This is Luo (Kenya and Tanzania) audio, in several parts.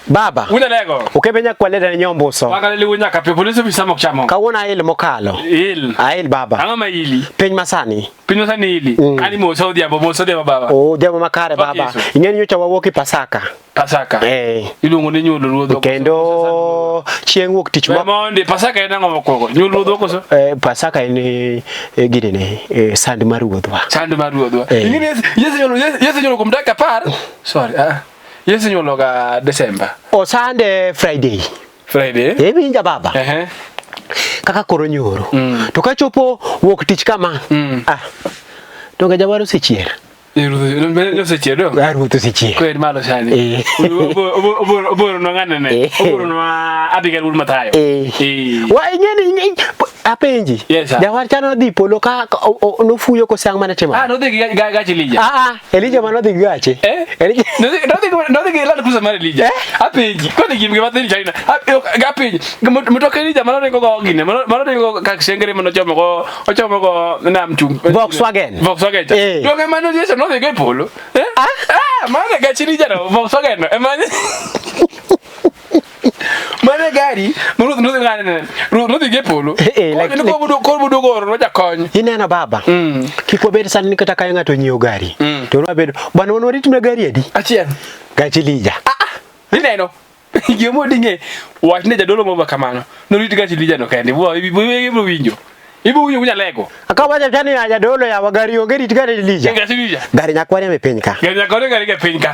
Baba. Una lego. Ukebenya kwaleda ni nyombuso. Wakalele wunya kape polisi bisa mokchamo. Kawona ile mokalo. Il baba. Angama ili. PINY MASANI. PINY MASANI ili. Ani mo so dia bobo so dia baba. Oh, dia makare baba. Ingeni nyocha wawoki Pasaka. Pasaka. Ilungu ni nyulu ruodho. Kendo chieng wuok tich ma. Monde Pasaka ena ngomo kogo. Nyulu ruodho koso. Pasaka ni gidene sand maruodhwa. Sand maruodhwa. Ingeni Yesu nyulu kumdaka par. Sorry. Yesu nyulu ga December. O Sunday Friday. Friday. Winja baba. Kaka koro nyoro. To kachopo wuok tich kama. To ga jawaro sechier. Yo sechier do. Ruto sechier. Ko en malo sani. Oboro no nganene. Oboro no Abigail ul matayo. Wa ingeni apenji. Jawar chano dhi polo ka no fuyo ko sang mana tema. No dhi gachi Lija. Elija mano dhi gachi. Elija no dhi la kusa mara Lija. Apenji. Ko ni gimge mateni china. Apenji. Mutoka Lija mano ne ko gine. Mano ne ko ka sengere mano chomo ko nam chum. Volkswagen. Do ke mano Yesu no dhi ge polo. Mano gachi Lija no Volkswagen no. Mana gari, no dhi ge polo. Ko budo goro no jakony. Inena baba. Kiko bed san ni kata kaya ngato nyiew gari. To no bedo, bwana wono rit na gari adi? Achiel. Gachi Lija. Ineno. Gemo dinge. Wach ne jadolo mo bakamano. No rit gachi Lija no kende. Bo winjo. Ibu unya lego. Akawaja tani ya jadolo ya wagari ogeri tigari Lija. Gachi Lija. Gari nyakware mepenyka. Gari nyakware gari ke penyka.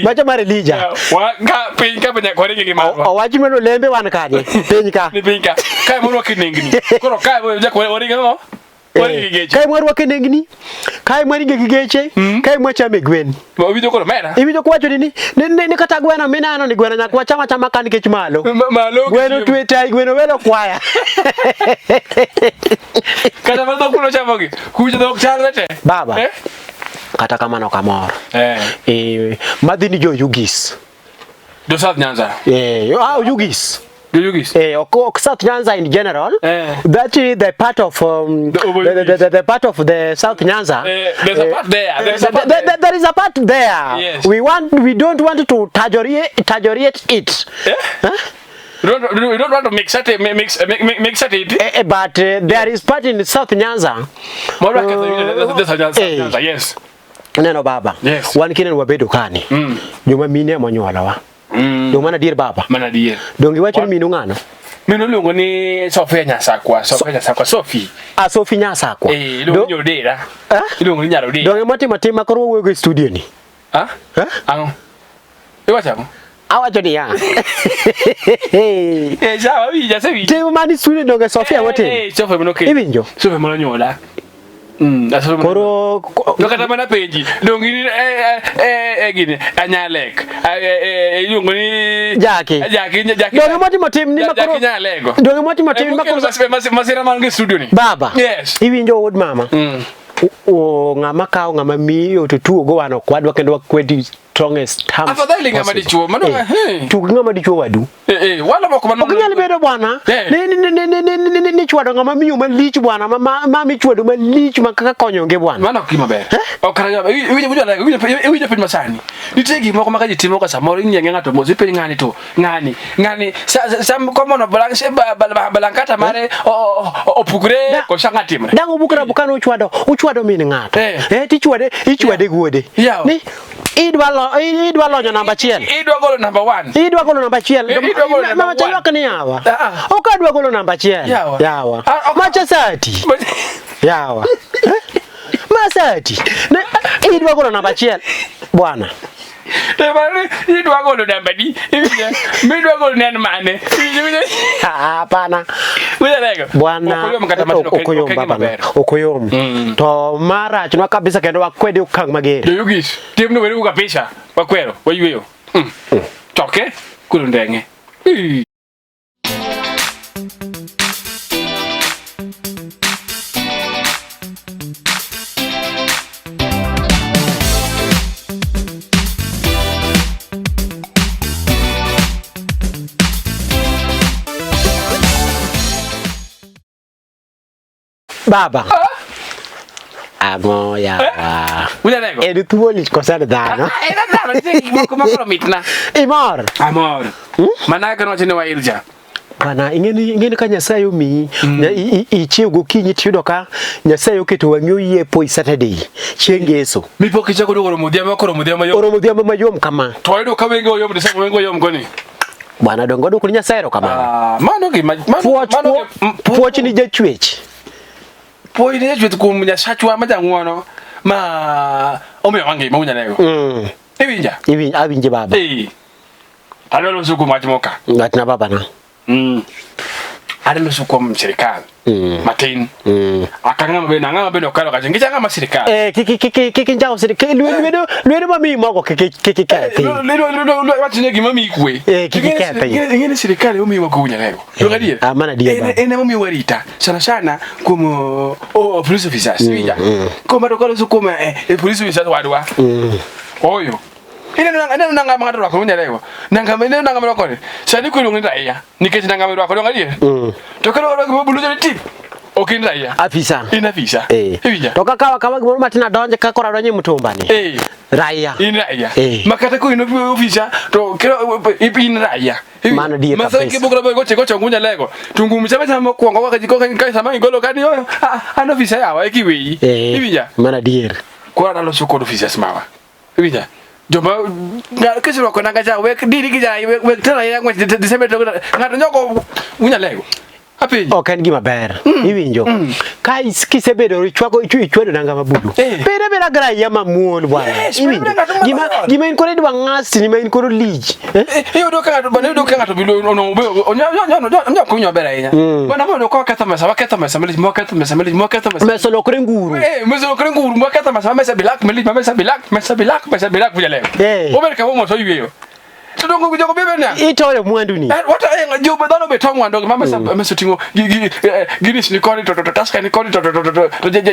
Macha mari Lija. Wa ka penyka penya kware ngi ma. Owachi meno lembe wan kaje. Penyka. Ni penyka. Kai mo kinengni. Koro kai mo ja kware ori ngo. Kai mwa rwake nengni. Kai mwa ringe gigeche. Kai mwa chame gwen. Bo wijo koro mera. Iwijo kwacho ni kata gweno minano ni gweno nyakwa chama kan kech malo. Malo. Gweno twetai gweno welo kwaya. Kata malo kuno chamogi. Kujo dok charlete. Baba. Kata kamano kamoro. Madhi ni jo Yugis. Do South Nyanza. Yugis. South Nyanza in general. That is the part of the part of the South Nyanza. There's a part there. There is a part there. Yes. We don't want to exaggerate it. We don't want to mix it. But there is part in South Nyanza. Yes. Neno baba. Yes. One kinen wabedo kani. Juma mine monyola wa. Dong mana dir baba? Mana dir. Dong iwacho ni minu ngano? Minu lungo ni Sophia Nyasakwa. Sophie. Sophie Nyasakwa. Lungo nyodera. Lungo ni nyaro dera. Dong mati makoro wego studio ni. Ang. Iwacho mo? Awacho ni ya. Sawa wija sewi. Te mani studio dong Sophia wote. Sophia mnoke. Ibinjo. Sophia mwana nyola. Koro dokata mana penji dongini gini anyalek yungoni jaki donge moti motim ni makoro nyalego donge moti motim makoro masira mangi studio ni baba yes iwinjo wod mama o ngama kawo ngama miyo to tuo go wano kwadwa kendo wakwedi strongest terms afadhali ngama dichuo mano tu ngama dichuo wadu wala mako mano okinyal bedo bwana ni chwado ngama miyo malich bwana ma mi chwado malich makaka konyo nge bwana mano kima be okara wijo PINY MASANI nitegi moko makaji timo ka samoro nyenge ngato mozi pe ngani to ngani sam komono balankata mare opugre ko shangatimre dango bukra bukano uchwado min ngato ichwade guode ni idwa lonyo namba 1 idwa golo namba 1 idwa golo namba 1 mama chalo ni yawa okadwa golo namba 1 yawa macha sati yawa masati idwa golo namba 1 bwana Tebari idwa golo namba di midwa golo nani mane hapana wewe bwana okoyom to mara chino kabisa kendo wakwede ukang magere Yugis timno wewe ukapesha wakwero wayiweyo toke kulundenge Baba. Amo ya. Unya nego. E tu li cosa dano. Dano, tegi mo ko mitna. Amor. Mana ka no chine wa irja. Bana ingeni ka Nyasaye omi ichie gokinyi tiyudo ka Nyasaye oketo wang'yo yepo Saturday chieng' Yeso. Mipo kichako dogoro mudhiambo koro mudhiambo mayom. Oro mudhiambo mayom kama. To ayudo ka wenge oyom desa wenge oyom koni. Bwana dongo doko Nyasaye ro kama. Mano gi mano puoch ni jachwech. Puoch ni jachwech kuom Nyasachwa ma jang'wono ma omiyo wange ma unyanego. Iwinja? Awinje baba. Alolo suku majmoka. Ngatna baba na. Ada suku serikali. Matin. Akanga be nanga be nokalo ka ngicha ngama serikali. Kiki njao serikali lwedo mami moko kiki kete. Lwedo watine gima mi kwe. Kiki kete. Ngene serikali omi wako unyanego. Yogadia. Amana dia. Ene mami warita. Sana como police officers. Wija. Koma dokalo suku police officers wadwa. Oyo. Ina nanga mga dwa ko nyalego nanga mene nanga mero ko sani ko lungi raya niketi nanga mero ko ngali to ko ro bulu je tip okin raya afisa ina visa evija to kaka gimoro matina donje ka kora donje mutumba ni raya ina raya makata ko ino visa to kero ipin raya mano die kapesa masa ke bukra go cheko ngunya lego tungu mchama chama kuongo kwa kajiko kan sama ngolo kani yo ana visa yawa ikiwi evija mana die ko ana lo soko visa smawa evija Joma kesi roko nagaja wek diri gija wek tara ya ngwe December ngato nyoko unya lego api oken gima ber iwinjo ka kisebedo ichwedo nanga mabudu bere gra ya mamuol bwana iwinjo gima in kore dwa ng'asti ni ma in kore liji yodo ka ngato bilo no onyo kunyo bere nya bwana mo ko kata mesa meli mo kata mesa mesa lokre nguru mesa lokre nguru mo kata mesa bilak meli mesa bilak buja lego o ber ka mo so yiyo Tudongo kujoko bebe na. Itole mwandu ni. Wata enga joba dano betongwa ndo mama meso tingo Guinness ni koni to taska ni koni to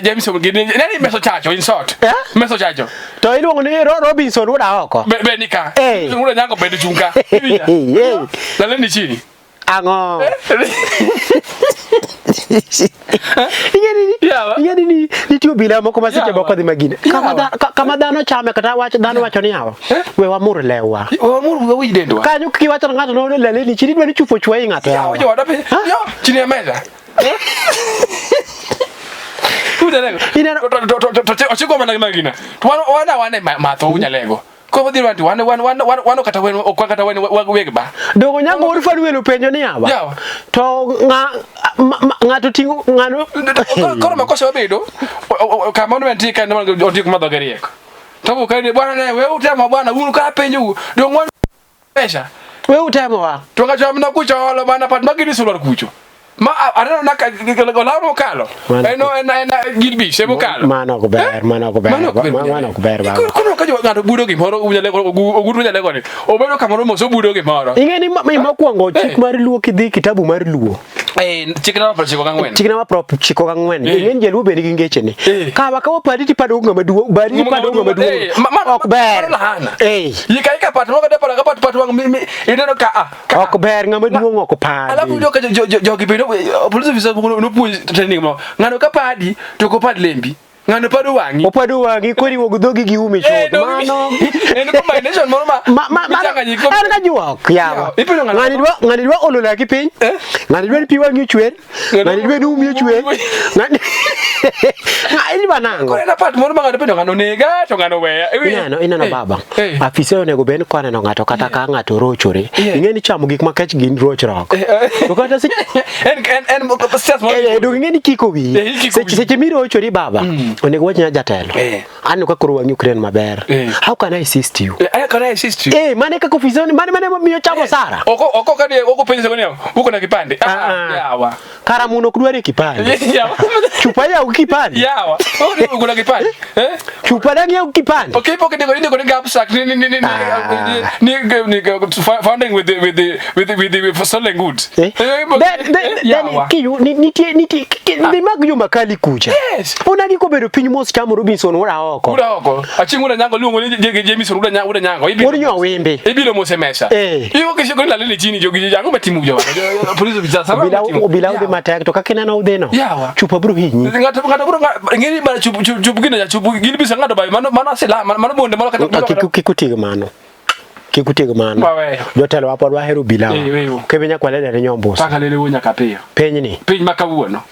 James Guinness nani meso chacho in short. Meso chacho. To ilungo ni Robinson uda oko. Be nika. Ule nyango be chunga. Lale ni chini. Ango. Ingeni ni tio bila moko masike boko di magine. Kama dano chame kata wacho dano wacho ni hawa. We wamuru lewa. Wamuru we dendo. Kanyo kiwacho ngato no lele ni chini ni chupo chwe ngato yawa. Yo wadape. Yo chini ya meza. Udelego. Ochiko mana magina. Wana mato unyalego. Ko bodi wantu wano kata wenu okwa kata wenu wegba dogo nyango urifanu wenu penjo ni aba to ngato tingu ngano ko makosa wabedo kama ndo ntika ndo ndiko madogarieko to ko kani bwana na wewe utema bwana unu ka penjo do ngwana pesa wewe utema wa to ngacho mna kucho wala bana pat magini sulor kucho ma arano naka golamo kalo eno ena gilbi sebo kalo mana ko ber ba kono kajo ngado budo gi moro unya lego ogudu nya lego ni obedo kamoro mo so budo gi moro ingeni makwongo chik mar luo kidhi kitabu mar luo chikna ma chiko kangwen ingeni jeluo be ni ngeche ni kawa kawo paditi pado ngama duo bari pado ngama duo ok ber yika pat mo ka depa ka pat wang mi ineno ka ok ber ngama duo ok padi ala budo ka jogi be police officer no puonj training mo ngano ka padi to ko pad lembi ngano pado wangi opado wangi kori wo dogi gi umi chot mano en combination moro ma ana juok yawa ngani dwa olola ki piny ngani dwa pi wangi chwer ngani dwa umi chwer ngani banango ko na pat moro ngado pedo ngano nega to ngano weya inano baba afisa onego ben kwane no ngato kata ka ngato rochore ingeni chamo gik makech gin rochro to kata en sas mo do ingeni kiko wi seche mi rochori baba onego wachnya jatelo an ko koro wangi ukren maber how can I assist you mane ka ofisoni mane miyo chamo sara oko kadi oko penjo ngoni uko na kipande yawa karamuno kudware kipande chupa ya ukipande yawa uko na kipande chupa dangi ya ukipande okay poke ndiko gap sack ni founding with the selling goods then kiyu ni mag yuma kali kucha unagi ko bedo piny mos chamo Robinson ora oko. Ura oko. Achingura nyango luongo ni Jameson ura nyango. Uri nyo wimbe. Ibilo mose mesa. Iyo kesho ko lale chini jogi jango matimu jo. Polisi bija sama matimu. Bila ube matak to kakina na udeno. Chupa bro hinyi. Ngata bro ngeni ba chupu gina ya chupu gili bisa ngata ba mano sela mano bonde mano kata. Kikutiga mano. Kikutiga mano. Jotelo wapo dwa hero bila. Kebenya kwa lele nyombo. Paka lele wonya kapia. Penyi ni. Penyi makawuono.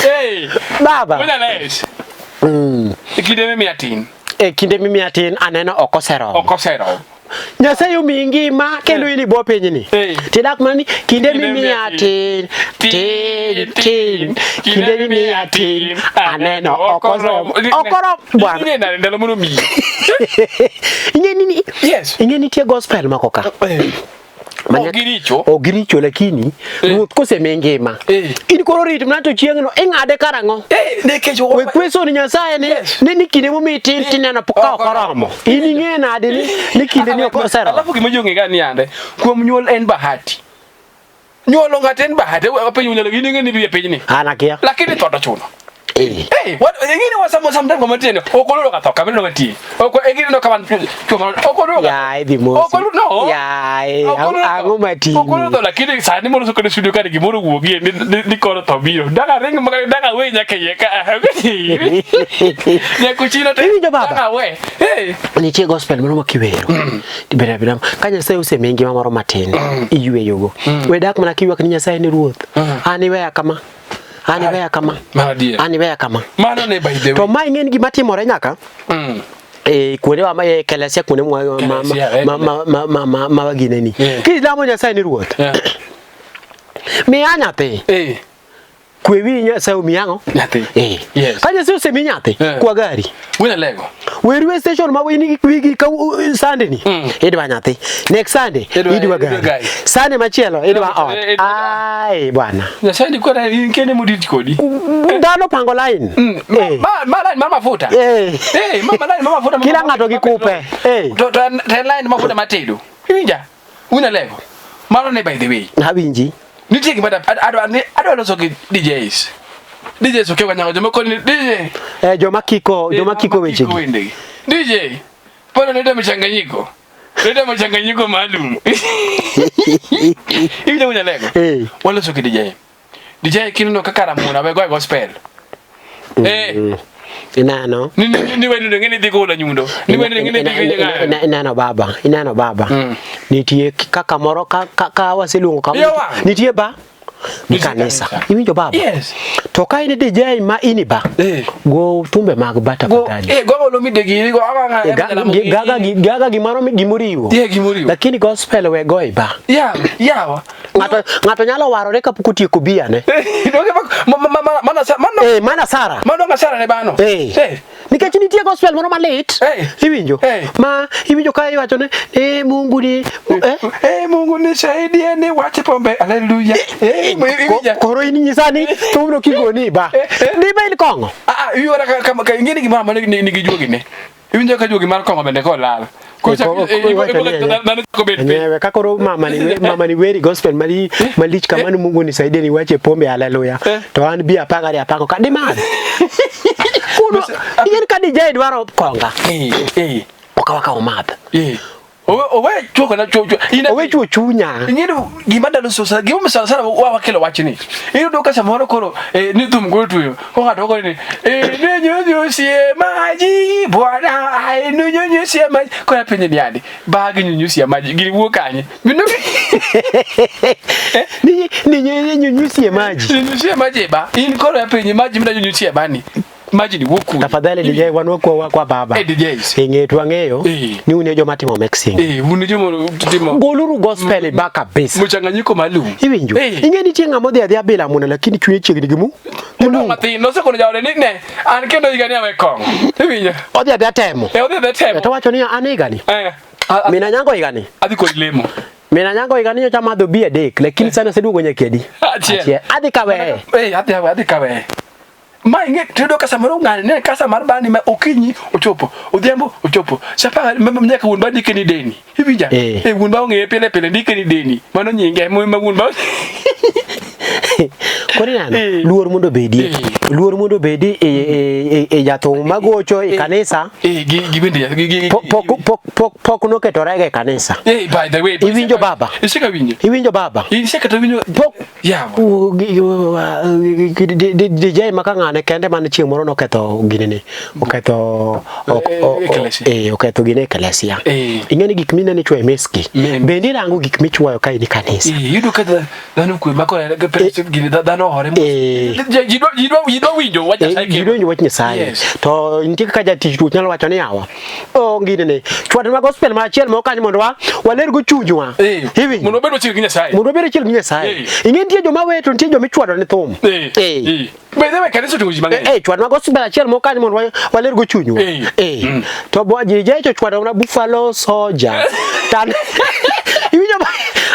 Hey, baba. Wena les. Kinde mimi atin. Kinde mimi atin aneno okosero. Okosero. Nyasaye mingi ma kendo ini bo penyi ni. Tidak mani kinde mimi atin. Tin. Kinde mimi atin aneno okosero. Okoro bwana. Ni na ndelo muno mi. Ingeni yes. Ingeni tie gospel makoka. Ogiricho lakini ruoth kose mengima in koro rit mnato chiengno ingade karango we kweso ni Nyasaye ni kinde mo mitin tineno poka okoromo in inge nade ni kinde ni okosero. Alafu gimajonge gani ande kuom nyuol en bahati nyuolo ngaten bahati apenyo nyalo gini ngeni biye pejni anakia lakini toto chuno. What ngini wasamo sometimes komatene okolo ka toka meno ngati oko ngini no kaman okolo ya ibi mo okolo no ya ango mati okolo to lakini sani mo so ko studio ka gimoro wuogi ni kono to biro daga ring daga we nyaka yeka ne kuchino te daga we ni tie gospel mono makiwero dibera bidam kanya sai use mengi mamoro matin iywe yogo we dak mana kiwa kanya Nyasaye ni ruoth ani we kama Ani baya kama. Mana ne by the way. To mai ngeni gimatimore nyaka. Kune wa mai kelesia kune ma wagine ni. Kizamo Nyasaye ni ruoth. Mi anyate. Kwewi Nyasaye miyango. Nyate. Yes. Kanya se minyate kwa gari. Wena lego. Railway station ma wini wigi ka Sunday ni. Edwa nyate. Next Sunday edwa gari. Sunday machielo edwa ot. Ai bwana. Nyasaye ni kwa kene muditi kodi. Ndano pango line. Mama mafuta. Mama line mama mafuta. Kila ngato gikupe. To line mafuta matedo. Inja. Wena lego. Mara ne by the way. Habinji. Nitie gimada ado loso ki DJs. DJs okay wanyango joma ko ni DJ. Joma kiko weche. DJ. Pona nenda mchanganyiko. Nenda mchanganyiko maalum. Hivi ndio unalego. Wala so ki DJ. DJ kinno kakara muna we go gospel. Inano. Ni wewe ngene diko la nyundo. Ni wewe ngene diko inano baba. Nitie kaka moro ka wasilungo kama. Nitie ba ni kanisa. Iwinjo baba. Yes. To ka ini DJ ma ini ba. Go tumbe mag bata patali. Go lo mi de giri go gaga gimaro gimuriwo. Gimuriwo. Lakini gospel we go iba. Yeah. Ngato nyalo warore ka pukuti kubia ne. Mana Sara. Mana Sara ne bano. Nikech nitie gospel moro malit. Iwinjo. Ma iwinjo ka iwacho ne Mungu ni Mungu ni shahidi ni wache pombe. Haleluya. Koro ini nyisani tumno kigoni ba. Ni ba ilkongo. Yora kama ngini gimama ni gijuogi ne. Iwinjo ka juogi mar kongo bende ko lal. Newe kakoro mama ni weri gospel malich kamani Mungu nisaidie ni wache pombe haleluya. To an bia pagari apako kadimad. Kuno yen ka DJ dwaro konga. Waka umadha. Owe chuo kana chuo. Owe chuo chunya. Ngido gimada lo sosa gimu sala wa kelo wachini. Iyo doka samoro koro ni tum gotu. Ko ngato ko ni nyonyo sie maji bwana ai nyonyo sie maji ko ya penye ni andi. Baagi nyonyo sie maji giri wo kanye. Ni nyonyo sie maji. Nyonyo sie maji ba. In koro ya penye maji mda nyonyo sie bani. Imagine wuku. Tafadhali DJ wanoko kwa baba. DJs. Ingetu angeyo. Ni unejo matimo mixing. Unejo timo. Goluru gospel baka base. Mchanganyiko maalum. Iwinjo. Ingeni tienga modhi adhi abela muna lakini chunye chegni gimu. Muno mati no se kono jawre ni ne. An kendo igani ame kong. Iwinjo. Odhi adhi atemo. Odhi adhi atemo. To wacho ni an igani. Mina nyango igani. Adhi kod lemo. Mina nyango igani nyocha madho bi adek lakini sana seduogo nyakedi. Achie. Adhi kawe. Adhi kawe. Ma inge tedo kasa maro ngane ne kasa mar bani ma okinyi ochopo odhiambo ochopo sapa nyaka wuon ba dikeni deni ibija wuon ba ngeye pele pele dikeni deni mano nyinge mo ma wuon ba Koreano luor mondo bedi e jathum magocho e kanisa gibende pok no ketorega e kanisa by the way iwinjo baba iwinjo baba iseka to winjo yawa DJ makangane kende man chieng moro no ketho ginene oketho gine eklesia ingeni gik minene chwe meski bendi rango gik michwoyo kai ni kanisa yudo ka dhano kwe makore gini dhano hore jidwa winjo wach Nyasaye to nitie kaka jatich tu nyalo wacho ni yawa ginene chwad ma gospel ma achiel mo kanyo mondo waler go chunywa hiwi mondo bedo chiel gi Nyasaye ingeni tie joma weto nitie joma ichwado ne thum bende we kanisa tunguji mang'eny chwad ma gospel achiel mo kanyo mondo waler go chunywa to bo DJ to chwado na Buffalo Soldier tan iwinjo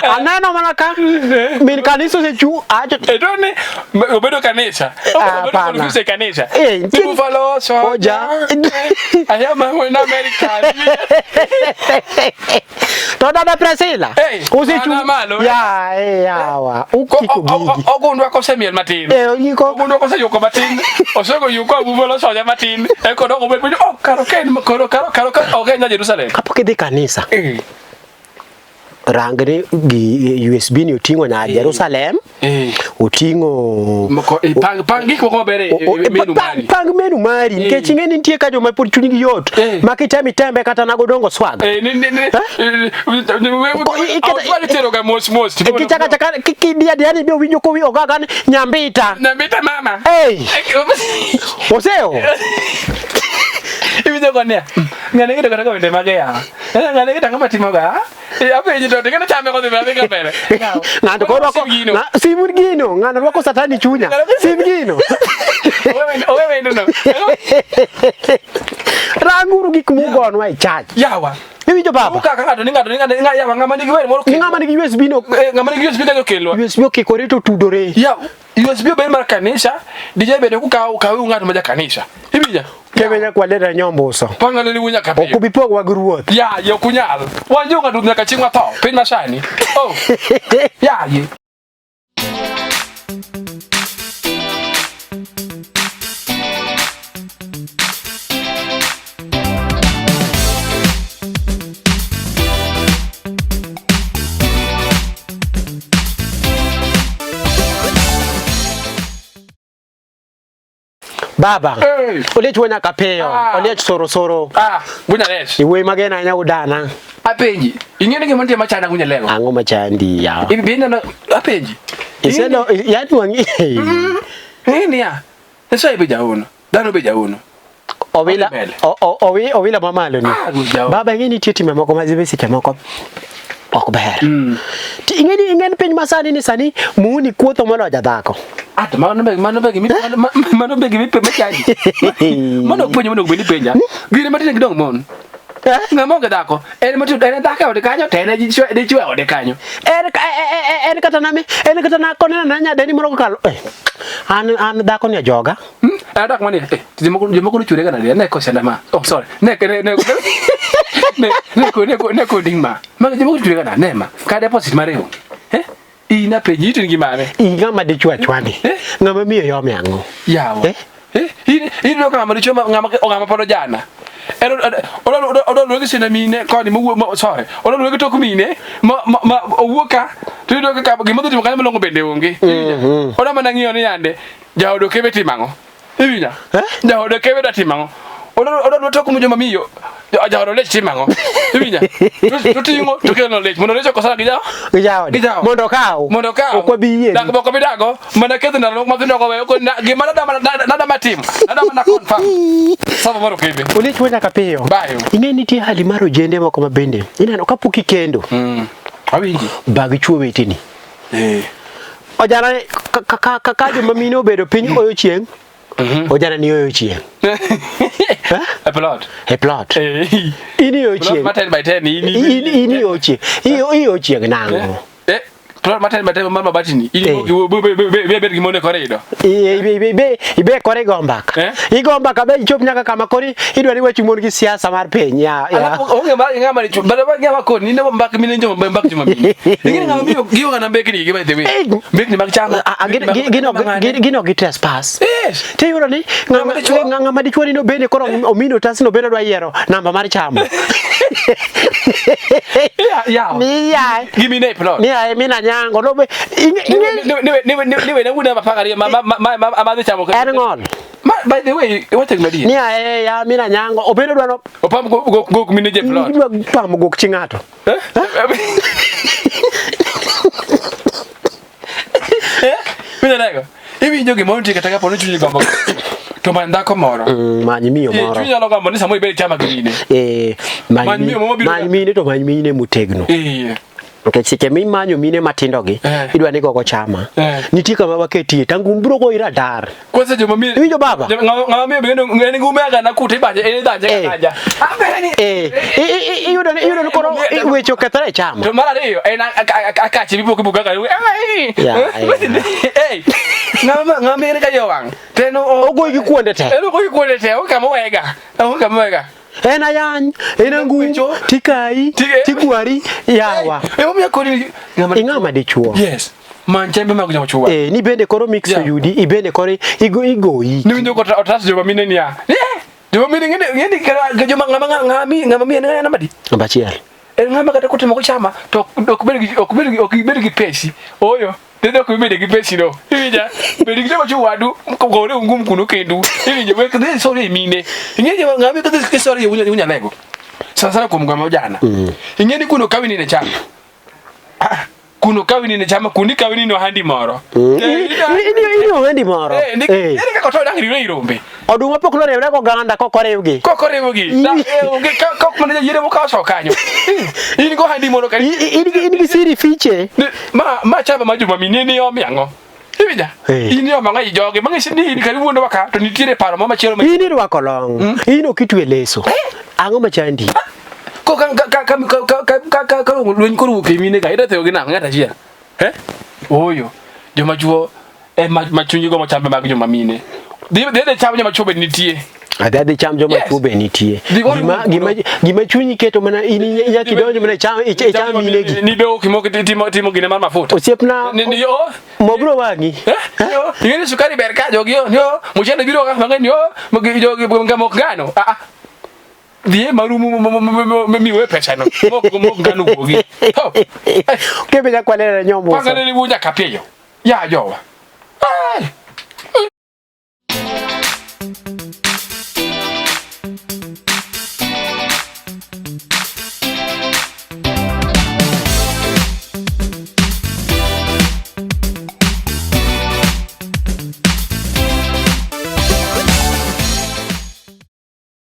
aneno mana ka min kanisa se chu acho edone obedo kanisa obedo kanisa Buffalo Soldier ayama in America to dada Priscilla usichu yawa ukiko gigi ogundwa ko semiel matin ogundwa ko sayuko matin osego yuko Buffalo Soldier matin eko dogo bedo karo ogenya Jerusalem kapok idhi kanisa rangre gi USB ni otingo na Jerusalem otingo pangi ko bere menu mari nikech ingeni nitie ka joma pod chunygi yot makitemi tembe kata nago dongo swag kichaka kidia diani bi winjo ko wi ogaga nyambita mama oseo ibide konia ngane kita kata wende magaya ngane kita ngama timoga ape jito ngane chame ko be ga pele ngando ko roko simurgino ngano roko satani chunya simgino owe no ranguru gikmugon wa charge yawa iwinjo baba kaka ngado yawa ngama nigi wer moro ngama nigi USB no ngama nigi USB ka kelo USB okikore to tudore ya USB be mar kanisa DJ be ku ka ngado ma kanisa ibija kemenya kwa leda nyombuso pangale ni wunya kape okubipog wagruoth yo kunyal wanjo ngado nyaka chingwa tho piny masani ye baba ole chwonya kapeyo ole soro gunya les iwe magena nya udana apenji ingene ke monte machana gunya lego ango machandi ya ibi bina no apenji iseno yatu wangi nini ya eso ibe jauno dano be jauno ovila mamalo ni baba ngeni titi memoko mazibe sitemoko okber ti ingeni piny masani ni sani muuni kuotho molo jadhako at mano be gimi pemechaji mano puonyo mondo beni penja gine matine gidong mon ngamo gadako en matu dane daka ode kanyo tene ji chwe ode kanyo en kata na konena na nya deni moro kalo an dako ni joga dak mani jemo ko chure kana ne ko senda ma sorry ne ko dingma ma jemo ko chure kana ne ma ka deposit mareo ina penyi tin gimane ngama de chwani ngama miyo yo miango yawo ino kama de choma ngama podo jana odo lo gisina mine ko ni mo sorry odo lo gito kumine ma owuka to do ka gimo to kan melongo bende onge odo manangiyo ni yande jaodo kebe timango ibinya jaodo kebe da timango Odo to ko joma miyo. Ajaro lech timango. Ibinya. Tutingo to kelo lech. Mondo lech ko sala gijawo. Mondo kawo. Okwa biye. Dak boko bidago. Mana ketho na lok mathindo ko weyo ko gima nada matim. Nada mana confirm. Sabo moro kebe. Olech wena kapiyo. Bayo. Ing'e nitie hali mar ojende moko mabende. Ineno kapok ikendo. Awinji. Bag chuo weteni. Ojana ka joma mine obedo piny oyo chieng'. Ojana ni oyo chieng'. A plot. Ini oyo chieng'. Plot 10 by 10 ini oyo chieng'. Iyo chieng' nango. Plot matin matin mama batini. Be gimone koredo. Ibe kore gombak. Igombak abe ichop nyaka kama kori idwa ni wachi mon gi siasa mar piny ya. Onge ba ngama ni chop. Bale ba ngama koni ne mbak mine njoma mbak joma mine. Ngini ngama biyo giyo kana mbeki ni giba tewe. Mbeki ni magchama. Gino gi trespass. Te yoro ni ngama dichwo ni no bende koro omino tasno bende dwa yiero namba mar chamo. Ya. Give me name plot. Mina nyango no be niwe na nguna mapagari ama chamo ko. Engol. By the way, what take medi? Ni ya mina nyango obedo dwa no. Opam go mine je plot. Dwa pam go chingato. Mina nego. Ibi njoge monti kataka pono chunyi gombo. To mandako moro. Manyi miyo moro. Chunyi aloga mboni samo ibeli chama gine. Manyi mine to manyi mine mutegno. Okay, sike manyo mine matindo gi idwa ni gogo chama. Nitie kama waketie tangu mbro go ira dar. Kwanza joma mine. Winjo baba. Ngama mine bendo ngene ngumega na kuti baje ene danje kaja. Iyudo koro wecho kethare chama. To mara riyo ena akachi bipo kibuga ka. Ngama mine ka yowang. Teno ogo gi kuonde te. Eno go gi kuonde te o kama wega. Ena yan, ena ngu, tikai, tigwari, yawa. Mya koni ngama dichuo. Yes. Manchembe makuja mchuwa. Ni bende koro mix yudi, ibende kore igoi. Ni winjo ko otas joma mine niya. Joma mine ngene kara joma ngama mine ngana madi. Ambachiel. Ngama kata kutema ko chama to okubedi gi pesi. Oyo. Dede ko ibede gi pesi no. Ibija. Bedi gi machu wadu ko gore ngum kunu kendu. Ibija we kede sorry mine. Ngene ngami kede sorry unya lego. Sasa ko mgama jana. Ngene kuno kawini ne chama. Kuno kawini ne chama kuni kawini no handi moro. Ini handi moro. Ere ka to dangri re irombe. Oduma pok no rewre ko ganda ko korewgi. Ko mane yire mo ka so kanyo. Ini ko handi moro kali. Ini gi siri fiche. Ma chaba majuma minene yo miango. Ibija. Ini yo manga ijoge manga sini kali wundo waka to nitire paro mama chero. Ini rwako long. Ini kitwe leso. Ango machandi. Ko ka lwen ko ruke mine ga ida teo gina ngata jia. Oyo. Joma juo machunyi go machambe mag joma mine. Dede chamo joma chobe nitie. Adade cham joma chube nitie. Gima chunyi keto mana ini nyaki donjo mana cham mine gi. Ni be okimo timo gine mar mafuta. Osiepna yo mobro wangi. Yo ingeni sukari berka jogio yo muchende biro ka mangeni yo jogi ngamo gano. Die marumu miwe pesa no. Mo nganu gogi. Kebe ya kwalera nyombo. Pangale ni buja kapieyo. Ya jowa. Ai.